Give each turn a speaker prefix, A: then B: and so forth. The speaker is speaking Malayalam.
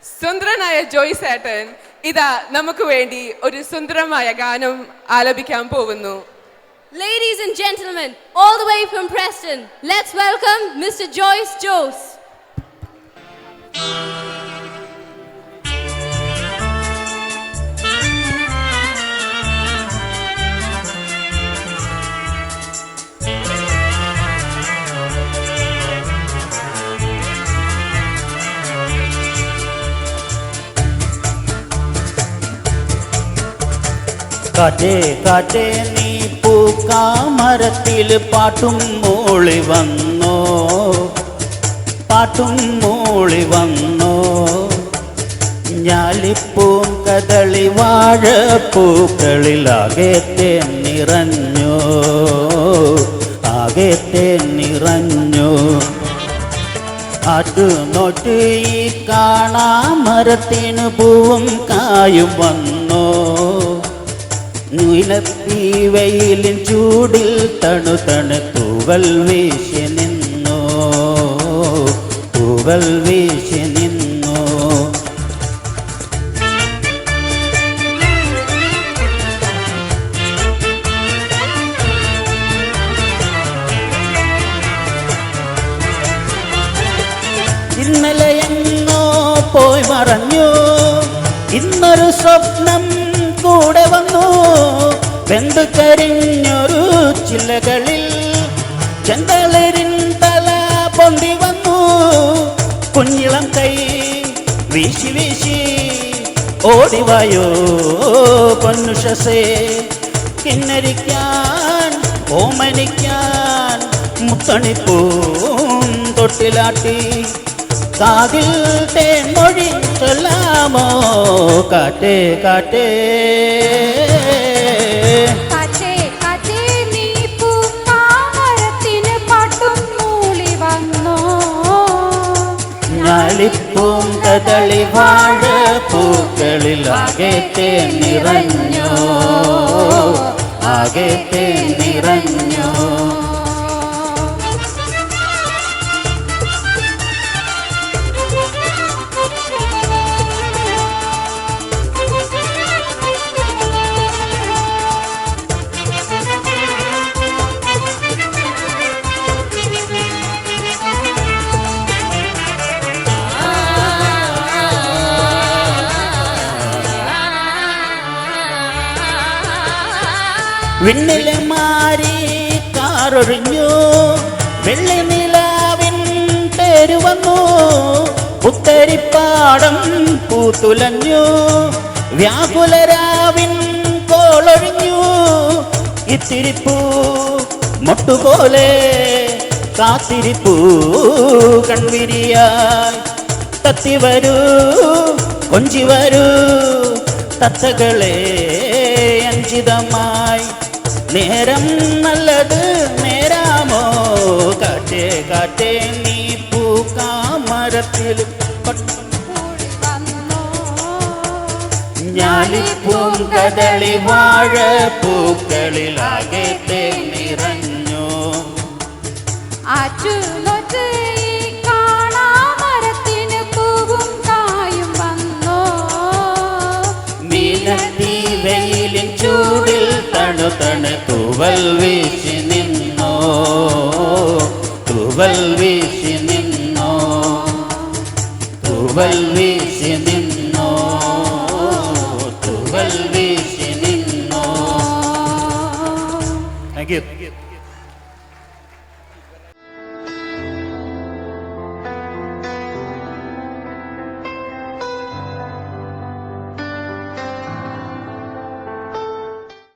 A: സുന്ദരനായ ജോയ്സ് ഏട്ടൻ ഇതാ നമുക്ക് വേണ്ടി ഒരു സുന്ദരമായ ഗാനം ആലപിക്കാൻ പോകുന്നു.
B: Ladies and gentlemen, all the way from Preston, let's welcome Mr. Joyce Jose.
C: കാറ്റേ കാറ്റേ നീ പൂക്കാമരത്തിൽ പാട്ടും മൂളി വന്നോ, പാട്ടും മൂളി വന്നോ. ഞാലിപ്പൂം കദളി വാഴപ്പൂക്കളിലാകെ തേൻ നിറഞ്ഞോ, ആകെ തേൻ നിറഞ്ഞോ. ആറ്റുനോട്ട് ഈ കാണാമരത്തിന് പൂവും കായും വന്നോ. നുയിലപ്പി വെയിലിൻ ചൂടിൽ തണു തൂവൽ വീശി നിന്നോ, തൂവൽ വീശി നിന്നോ. ഇന്നലെ എങ്ങോ പോയി മറഞ്ഞു, ഇന്നൊരു സ്വപ്നം കൂടെ വന്നു. വെന്തു കരിഞ്ഞൊരു ചില്ലകളിൽ ചെന്തളിരിൻ തല പൊന്തി വന്നു. കുഞ്ഞിളം കൈ വീശി വീശി ഓടിവായോ പൊന്നുഷസേ. കിന്നരിക്കാൻ ഓമനിക്കാൻ മുത്തണിപ്പൂം തൊട്ടിലാട്ടി. കാതിൽ തേൻമൊഴി ചൊല്ലാമോ കാറ്റേ കാറ്റേ.
D: കാറ്റേ കാറ്റേ നീ പൂക്കാമരത്തിന് പാട്ടും മൂളി വന്നോ.
C: ഞാലിപ്പൂം കദളി വാഴപ്പൂക്കളിലാകെ തേൻ നിറഞ്ഞോ, ആകെ തേൻ നിറഞ്ഞോ. വിണ്ണിലെ മാരി കാറൊഴിഞ്ഞു, വെള്ളി നിലാവിൻ പേര് വന്നു. പുത്തരിപ്പാടം പൂത്തുലഞ്ഞു, വ്യാകുലരാവിൻ കോളൊഴിഞ്ഞു. ഇത്തിരിപ്പൂ മൊട്ടുപോലെ കാത്തിരിപ്പൂ കൺവിരിയായി. തത്തി വരൂ കൊഞ്ചി വരൂ തത്തകളെ അഞ്ചിതമായി. നേരം നല്ലത് നേരാമോ കാറ്റേ കാറ്റേ നീ പൂക്കാമരത്തിൽ ഞാലിപ്പൂം കദളി വാഴപ്പൂക്കളിലാകെ തേൻ നിറഞ്ഞു.
D: ആറ്റുനോറ്റ് ഈ കാണാമരത്തിന് പൂവും കായും വന്നോ.
C: മീനത്തി വെയിലിൻ ചൂടിൽ തണു തൂവൽ വീശി നിന്നോ, തൂവൽ വീശി നിന്നോ, തൂവൽ വീശി നിന്നോ, തൂവൽ വീശി നിന്നോ. Thank you.